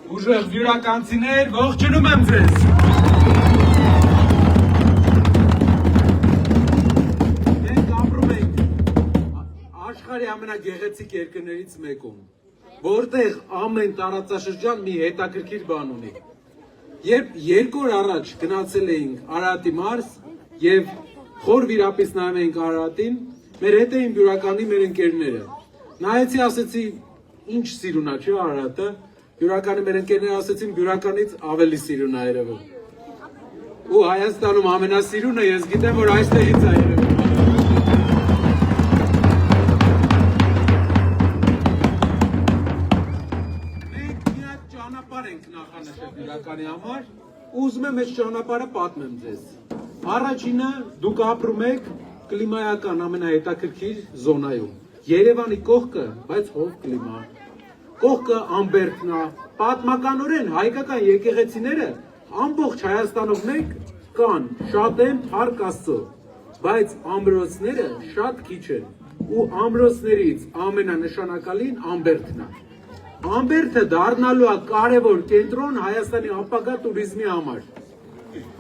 Ուժեղ վիրականցիներ, ողջունում եմ ձեզ։ Մենք ապրում ենք աշխարհի ամենագեղեցիկ երկրներից մեկում, որտեղ ամեն տարածաշրջան մի հետաքրքիր բան ունի։ Երբ 2 օր առաջ գնացել էինք Արարատի մարզ եւ խոր վիրապից նայում էինք Արարատին, մեր հետ էին Բյուրականի մեր ընկերները։ Նայեցի, ասեցի, ինչ սիրուն է, չէ՞ Արարատը։ Բյուրականի մեր ընկերները ասեցին, Բյուրականից ավելի սիրուն է երևում։ Ու Հայաստանում ամենասիրունը ես գիտեմ, որ այստեղից է երևում։ Մենք մի հատ ճանապարհ ենք նախանշել Բյուրականի համար, ու ուզում եմ այս ճանապարհը պատմեմ ձեզ։ Առաջինը, դուք ապրում եք կլիմայական ամենահետաքրքիր զոնայում։ Երևանի կողքը, բայց հով կլիմա։ Կողքը Ամբերդն է, պատմականորեն հայկական եկեղեցիները ամբողջ Հայաստանով մեկ կան, շատ են, փառք Աստծո, բայց ամրոցները շատ քիչ են, ու ամրոցներից ամենանշանակալին Ամբերդն է։ Ամբերդը դառնալու է կարևոր կենտրոն Հայաստանի ապագա տուրիզմի համար։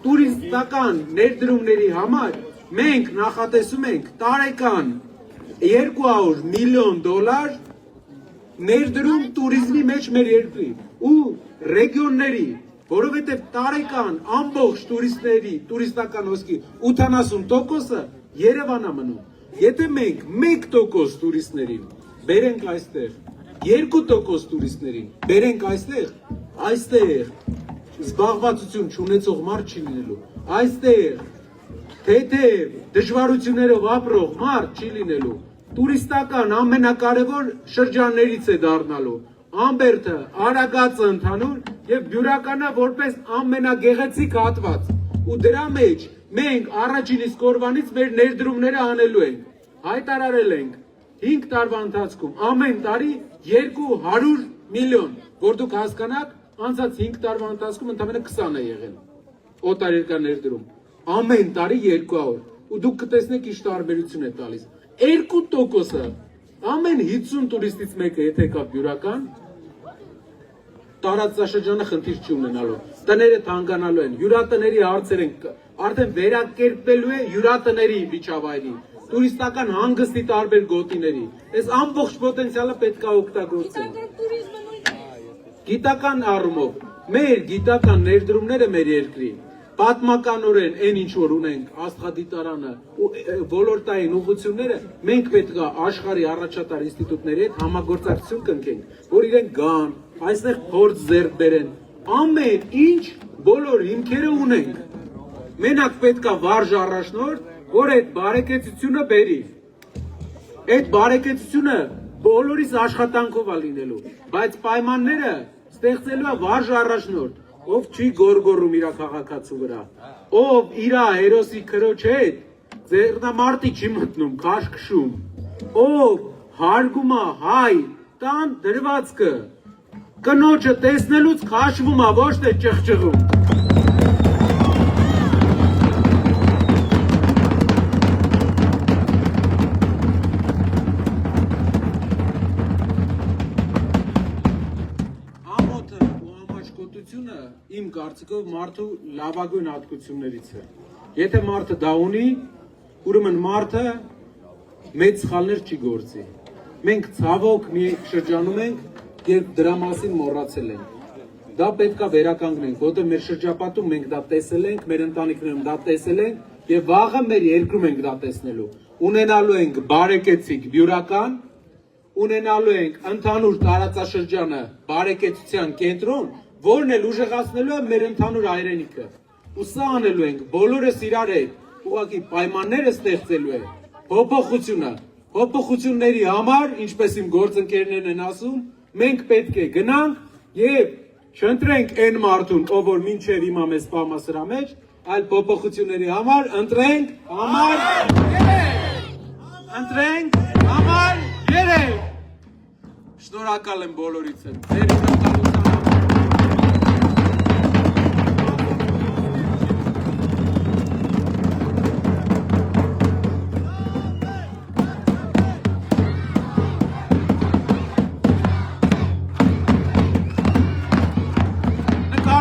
Տուրիստական ներդրումների համար մենք նախատեսում ենք տարեկան $200 միլիոն ներդրում տուրիզմի մեջ մեր երկրի ու ռեգիոնների, որովհետև տարեկան ամբողջ տուրիստների, տուրիստական հոսքի 80%-ը Երևան է մնում։ Եթե մենք 1% տուրիստներին բերենք այստեղ, 2% տուրիստներին բերենք այստեղ զբաղվածություն չունեցող մարդ չի լինելու, այստեղ թեթև դժվարություններով ապրող մարդ չի լինելու, տուրիստական ամենակարևոր շրջաններից է դառնալու, Ամբերդը, Արագածը ընդհանուր եւ Բյուրականը որպես ամենագեղեցիկ հատված, ու դրա մեջ մենք առաջին իսկ օրվանից մեր ներդրումները անելու ենք, հայտարարել ենք 5 տարվա ընթացքում ամեն տարի 200 միլիոն, որ դուք հասկանաք, անցած 5 տարվա ընթացքում ընդամենը 20 է եղել օտարերկրյա ներդրում, ամեն տարի 200, ու դուք կտեսնեք ինչ տարբերություն է տալիս։ 2%-ը ամեն 50 տուրիստից մեկը եթե կա Բյուրական, տարածաշրջանը խնդիր չի ունենալու, տները թանկանալու են, հյուրատների հարցեր են, արդեն վերակերպելու է հյուրատների միջավայրի, տուրիստական հանգստի տարբեր գոտիների, այս ամբողջ պոտենցիալը պետք է օգտագործել։ Գիտական առումով, մեր գիտական ներդրումները մեր երկրի, պատմականորեն այն ինչ որ ունենք աստղադիտարանը ու ոլորտային ուղղությունները, մենք պետք է աշխարհի առաջատար ինստիտուտների հետ համագործակցություն կնքենք, որ իրենք գան, այստեղ փորձ ձեռք բերեն, ամեն ինչ բոլոր հիմքերը ունենք։ Մենակ պետք է վարժ առաջնորդ, որ այդ բարեկեցությունը բերի։ Այդ բարեկեցությունը բոլորիս աշխատանքով է լինելու, բայց պայմանները ստեղծելու է վարժ առաջնորդ, ով չի գորգորում իր քաղաքացու վրա, ով իր հերոսի քրոջ հետ ձեռնամարտի չի մտնում, քաշքշում, ով հարգում է հայ տան դրվածքը, կնոջը տեսնելուց քաշվում է, ոչ թե ճղճղում։ Իմ կարծիքով մարդու լավագույն հատկություններից է։ Եթե մարդը դա ունի, ուրեմն մարդը մեծ սխալներ չի գործի։ Մենք ցավոք մի շրջանում ենք, երբ դրա մասին մոռացել ենք։ Դա պետք է վերականգնենք, որտեղ մեր շրջապատում մենք դա տեսել ենք, մեր ընտանիքներում դա տեսել ենք եւ վաղը մեր երկրում ենք դա տեսնելու։ Ունենալու ենք բարեկեցիկ Բյուրական, ունենալու ենք ընդհանուր տարածաշրջանը բարեկեցության կենտրոն, որն էլ ուժեղացնելու է մեր ընդհանուր հայրենիքը։ Ու սա անելու ենք բոլորս իրար հետ, ուղղակի պայմանները ստեղծելու է փոփոխությունը։ Փոփոխությունների համար, ինչպես իմ գործընկերներն են ասում, մենք պետք է գնանք եւ չընտրենք այն մարդուն, ով որ մինչեւ հիմա մեզ սպամա սրա մեջ, այլ փոփոխությունների համար ընտրենք համար 3։ Շնորհակալ եմ բոլորիցս։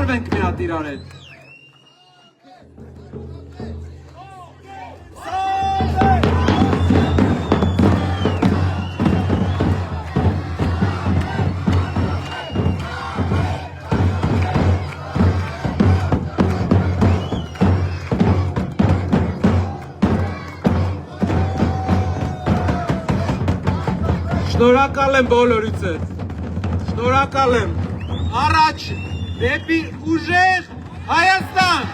Հարվենք մի հատ իրար հետ։ Շնորհակալ եմ բոլորիցս։ Շնորհակալ եմ։ Առաջ դեպի ուժեղ Հայաստան։